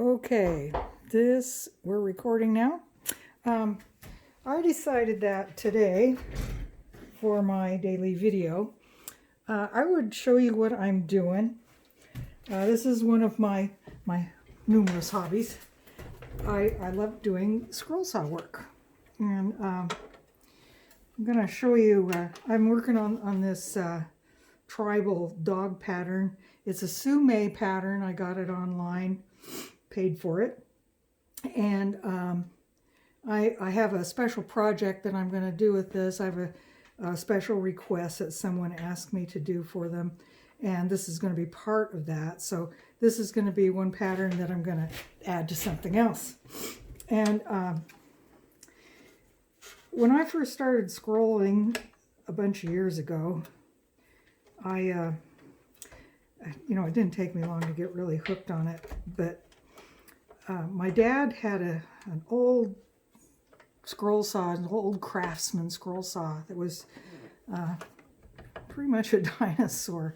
Okay, we're recording now. I decided that today for my daily video, I would show you what I'm doing. This is one of my numerous hobbies. I love doing scroll saw work, and I'm going to show you. I'm working on this tribal dog pattern. It's a Sume pattern. I got it online, paid for it, and I have a special project that I'm going to do with this. I have a special request that someone asked me to do for them, and this is going to be part of that. So this is going to be one pattern that I'm going to add to something else. And when I first started scrolling a bunch of years ago, it didn't take me long to get really hooked on it, but my dad had an old scroll saw, an old Craftsman scroll saw that was pretty much a dinosaur,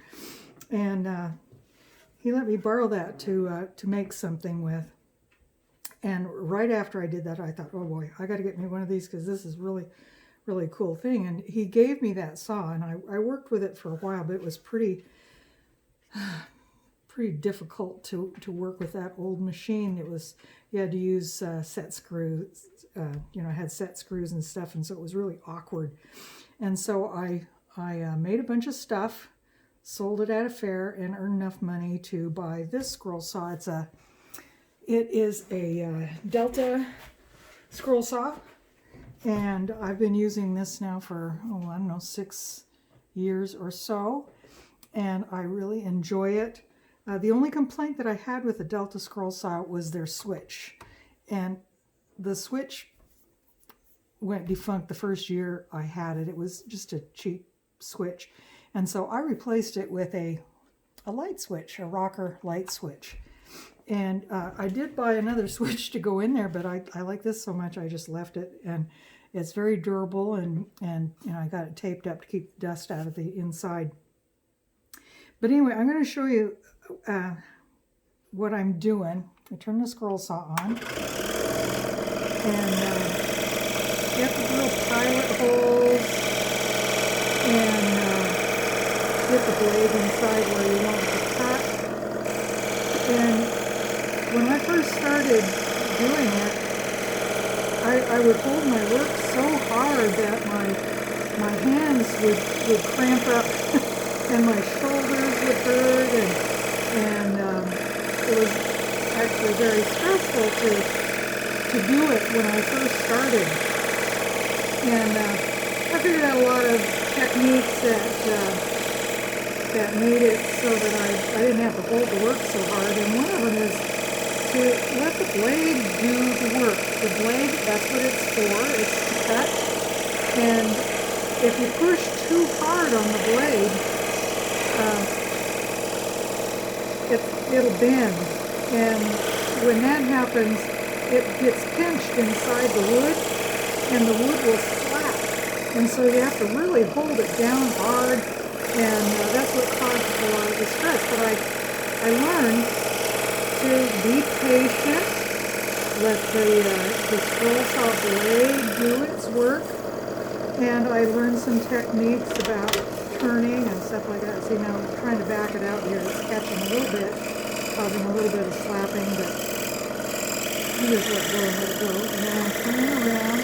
and he let me borrow that to make something with. And right after I did that, I thought, oh boy, I got to get me one of these because this is really, really cool thing. And he gave me that saw, and I worked with it for a while, but it was pretty difficult to work with that old machine. You had to use set screws, I had set screws and stuff, and so it was really awkward. And so I made a bunch of stuff, sold it at a fair, and earned enough money to buy this scroll saw. It is a Delta scroll saw, and I've been using this now for 6 years or so, and I really enjoy it. The only complaint that I had with the Delta scroll saw was their switch, and the switch went defunct the first year I had it. It was just a cheap switch, and so I replaced it with a light switch, a rocker light switch. And I did buy another switch to go in there, but I like this so much I just left it, and it's very durable, and I got it taped up to keep dust out of the inside. But anyway, I'm going to show you what I'm doing. I turn the scroll saw on, and you have to drill pilot holes and get the blade inside where you want it to cut. And when I first started doing it, I would hold my work so hard that my hands would cramp up and my shoulders would hurt, and it was actually very stressful to do it when I first started. And I figured out a lot of techniques that made it so that I didn't have to hold the work so hard, and one of them is to let the blade do the work. The blade, that's what it's for, it's to cut. And if you push too hard on the blade, it'll bend. And when that happens, it gets pinched inside the wood, and the wood will slap. And so you have to really hold it down hard, and that's what causes a lot of the stress. But I learned to be patient, let the scroll saw blade do its work, and I learned some techniques about turning and stuff like that. See, now I'm trying to back it out here. It's catching a little bit, causing a little bit of slapping, but you just let it go. And then I'm turning around.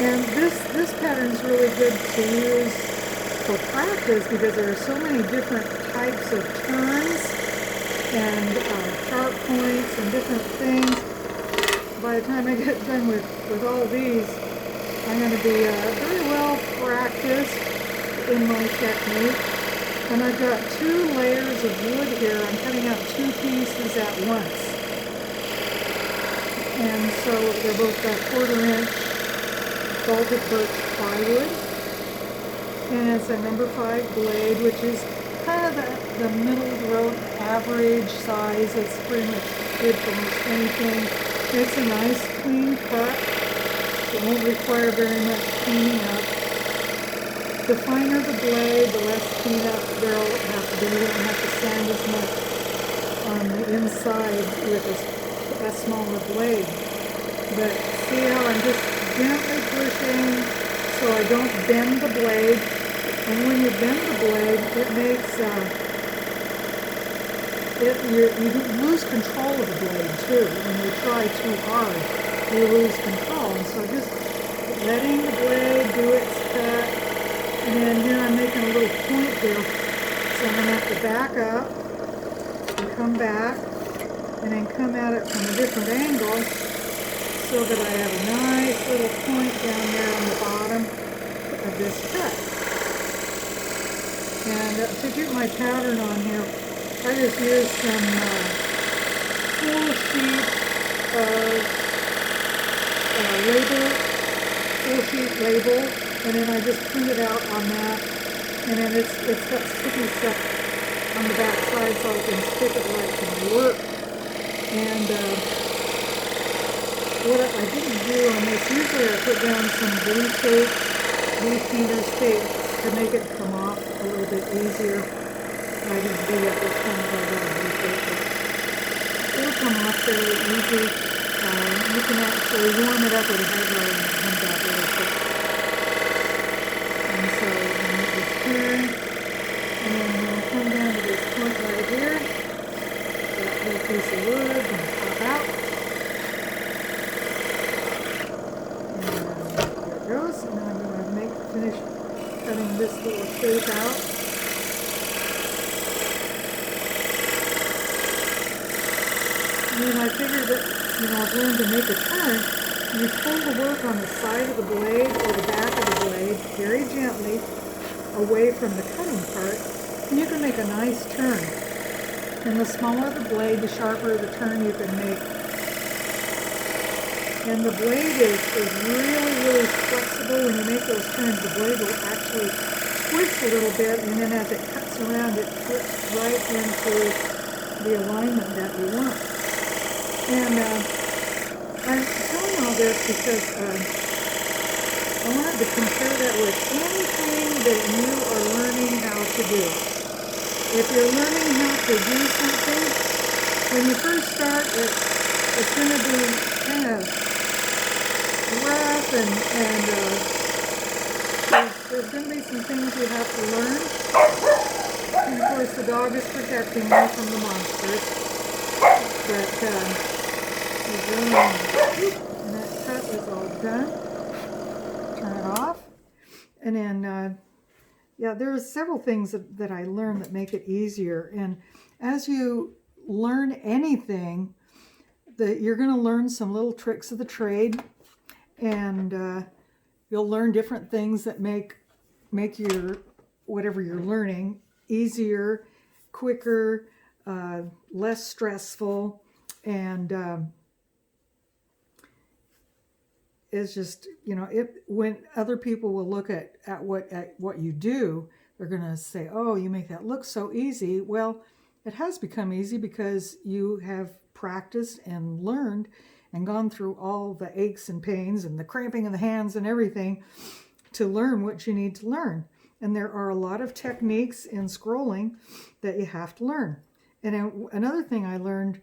And this pattern is really good to use for practice because there are so many different types of turns and sharp points and different things. By the time I get done with all these, I'm going to be very well practiced in my technique. And I've got 2 layers of wood here. I'm cutting out 2 pieces at once. And so they're both 1/4-inch vaulted birch plywood. And it's a number 5 blade, which is kind of the middle of the road average size. It's pretty much good for most anything. It's a nice clean cut. It won't require very much cleaning up. The finer the blade, the less cleanup there will have to be. You don't have to sand as much on the inside with a smaller blade. But see how I'm just gently pushing so I don't bend the blade. And when you bend the blade, it makes you lose control of the blade too. When you try too hard, you lose control. And so just letting the blade do its cut. And then here I'm making a little point here. So I'm going to have to back up and come back and then come at it from a different angle so that I have a nice little point down there on the bottom of this cut. And to get my pattern on here, I just used some full sheet label, and then I just printed out on that, and then it's got sticky stuff on the back side so I can stick it right to my work. And what I didn't do on this, usually I put down some blue tape, blue painter's tape to make it come off a little bit easier. I didn't do that this time, but I got a blue tape. It'll come off fairly easy. You can actually warm it up with a hair dryer and it comes out really quick. And so I'm going to just turn, and then I'm going to come down to this point right here. That little piece of wood is going to pop out. And there it goes. And then I'm going to finish cutting this little shape out. And then I figured that, I've learned to make a turn. You pull the work on the side of the blade or the back of the blade very gently away from the cutting part, and you can make a nice turn. And the smaller the blade, the sharper the turn you can make. And the blade is really, really flexible. When you make those turns, the blade will actually twist a little bit, and then as it cuts around, it flips right into the alignment that you want. And I'm telling all this because I wanted to compare that with anything that you are learning how to do. If you're learning how to do something, when you first start, it's going to be kind of rough and there's going to be some things you have to learn. And of course, the dog is protecting me from the monsters. But and that cut is all done. Turn it off. And then, yeah, there's several things that I learned that make it easier. And as you learn anything, you're going to learn some little tricks of the trade. And you'll learn different things that make your whatever you're learning easier, quicker, less stressful, and it's just, when other people will look at what you do, they're going to say, oh, you make that look so easy. Well, it has become easy because you have practiced and learned and gone through all the aches and pains and the cramping of the hands and everything to learn what you need to learn. And there are a lot of techniques in scrolling that you have to learn. And another thing I learned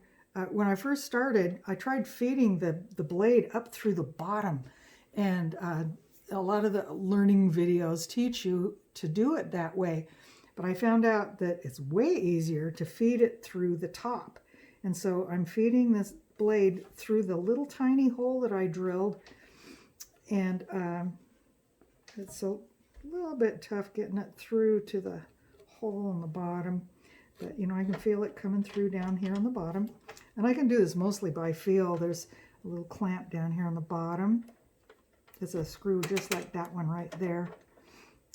when I first started, I tried feeding the blade up through the bottom. And a lot of the learning videos teach you to do it that way. But I found out that it's way easier to feed it through the top. And so I'm feeding this blade through the little tiny hole that I drilled. And it's a little bit tough getting it through to the hole in the bottom. But, I can feel it coming through down here on the bottom. And I can do this mostly by feel. There's a little clamp down here on the bottom. It's a screw just like that one right there.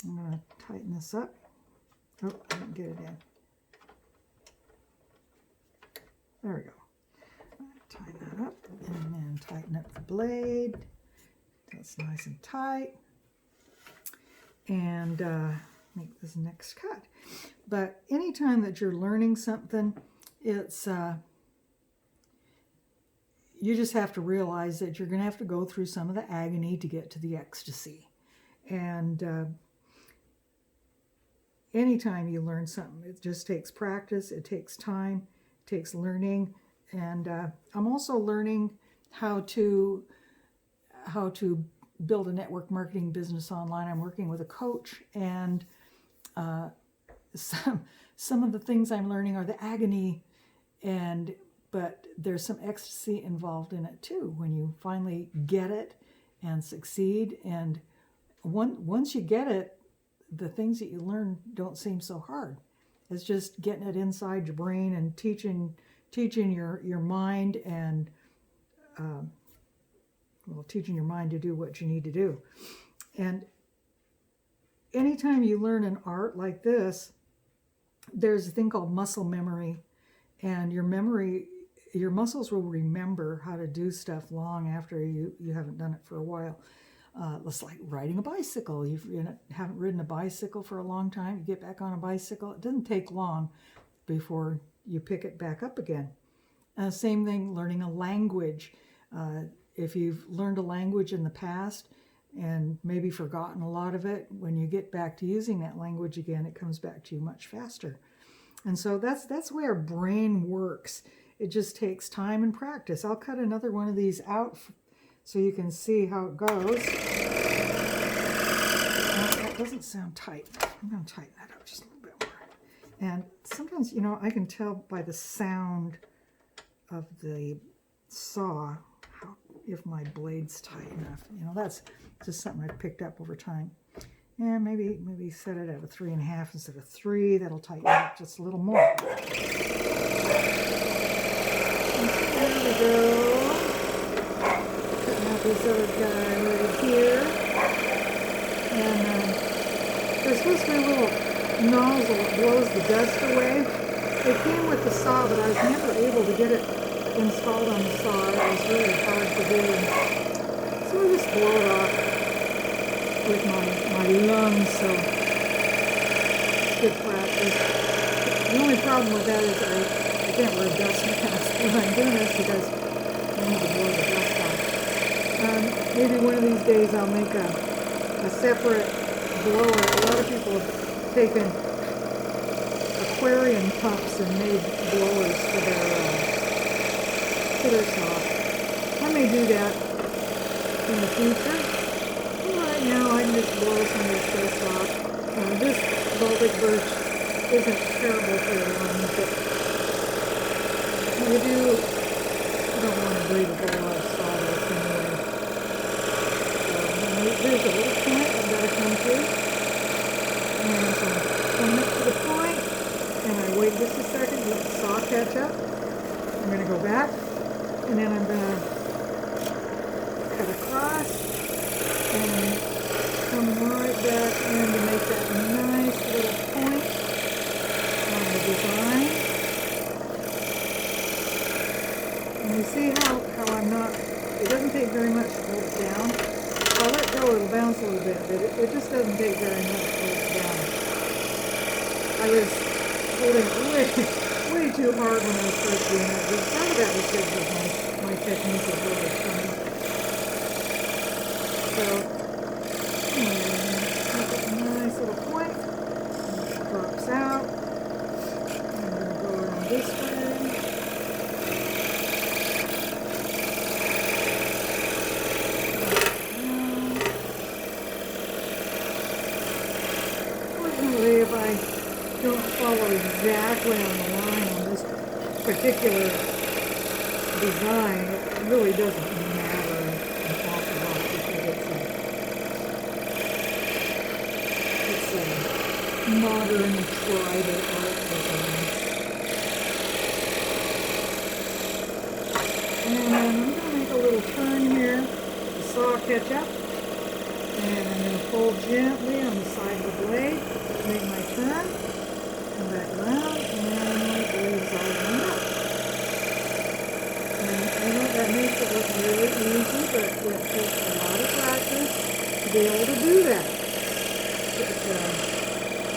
I'm going to tighten this up. Oh, I didn't get it in. There we go. Tighten that up and then tighten up the blade. That's nice and tight. And make this next cut. But anytime that you're learning something, it's you just have to realize that you're going to have to go through some of the agony to get to the ecstasy. And anytime you learn something, it just takes practice, it takes time, it takes learning, And I'm also learning how to build a network marketing business online. I'm working with a coach, and some of the things I'm learning are the agony, but there's some ecstasy involved in it too when you finally get it and succeed. And once you get it, the things that you learn don't seem so hard. It's just getting it inside your brain and teaching your mind and teaching your mind to do what you need to do. And anytime you learn an art like this, there's a thing called muscle memory, and your muscles will remember how to do stuff long after you haven't done it for a while. It's like riding a bicycle. You haven't ridden a bicycle for a long time. You get back on a bicycle. It doesn't take long before you pick it back up again. Same thing, learning a language. If you've learned a language in the past and maybe forgotten a lot of it, when you get back to using that language again, it comes back to you much faster. And so that's the way our brain works. It just takes time and practice. I'll cut another one of these out so you can see how it goes. That doesn't sound tight. I'm going to tighten that up just a little bit more. And sometimes, I can tell by the sound of the saw if my blade's tight enough. That's just something I've picked up over time. And maybe set it at a 3.5 instead of 3. That'll tighten it up just a little more. There we go. Cutting out this other guy right here. And there's supposed to be a little nozzle that blows the dust away. It came with the saw, but I was never able to get it installed on the saw. It was really hard to do. So I just blow it off with my lungs, so it's good practice. The only problem with that is I can't wear a dust mask when I'm doing this because I need to blow the dust off. Maybe one of these days I'll make a separate blower. A lot of people have taken aquarium pumps and made blowers for their saw. I may do that in the future. Right now I can just blow some of this dust off. This Baltic birch isn't terrible for your lungs, but you don't want to breathe a whole lot of sawdust anyway. So there's a little point I've got to come to. And so I'm coming up to the point, and I wait just a second to let the saw catch up. I'm going to go back, and then I'm going to cut across and come right back in to make that nice little point on the design. And you see how I'm not, it doesn't take very much to hold it down. If I let go, it'll bounce a little bit, but it just doesn't take very much to hold it down. I was holding it way too hard when I was first doing it, but some of that was because my technique is really funny. So, make a nice little point. It drops out. I'm going to go around this way. Fortunately, if I don't follow exactly on the line on this particular design, it really doesn't matter an awful lot because it's a modern tribal art design. And I'm going to make a little turn here, the saw catch up, and I'm going to pull gently on the side of the blade, make my turn, come back around, and my blade's all lined up. And I know that makes it look really easy, but it takes a lot of practice to be able to do that.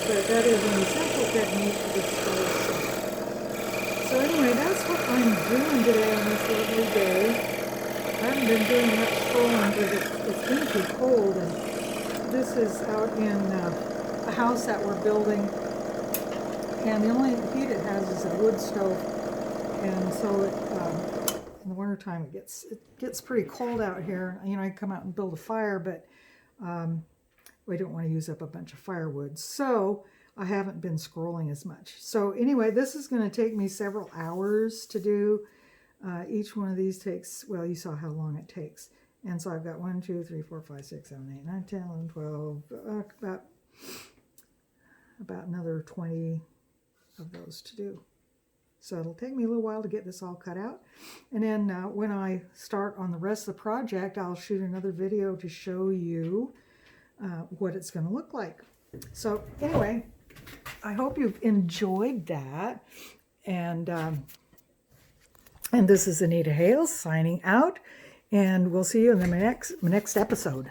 But that is an essential technique for scrollsaw. So anyway, that's what I'm doing today on this lovely day. I haven't been doing much scrolling because it's been too cold, and this is out in a house that we're building, and the only heat it has is a wood stove, And so in the wintertime it gets pretty cold out here. You know, I come out and build a fire, but we don't want to use up a bunch of firewood. So I haven't been scrolling as much. So anyway, this is going to take me several hours to do. Each one of these takes, well, you saw how long it takes. And so I've got 1, 2, 3, 4, 5, 6, 7, 8, 9, 10, 11, 12, about another 20 of those to do. So it'll take me a little while to get this all cut out. And then when I start on the rest of the project, I'll shoot another video to show you what it's going to look like. So anyway, I hope you've enjoyed that. And this is Anita Hales signing out. And we'll see you in the next episode.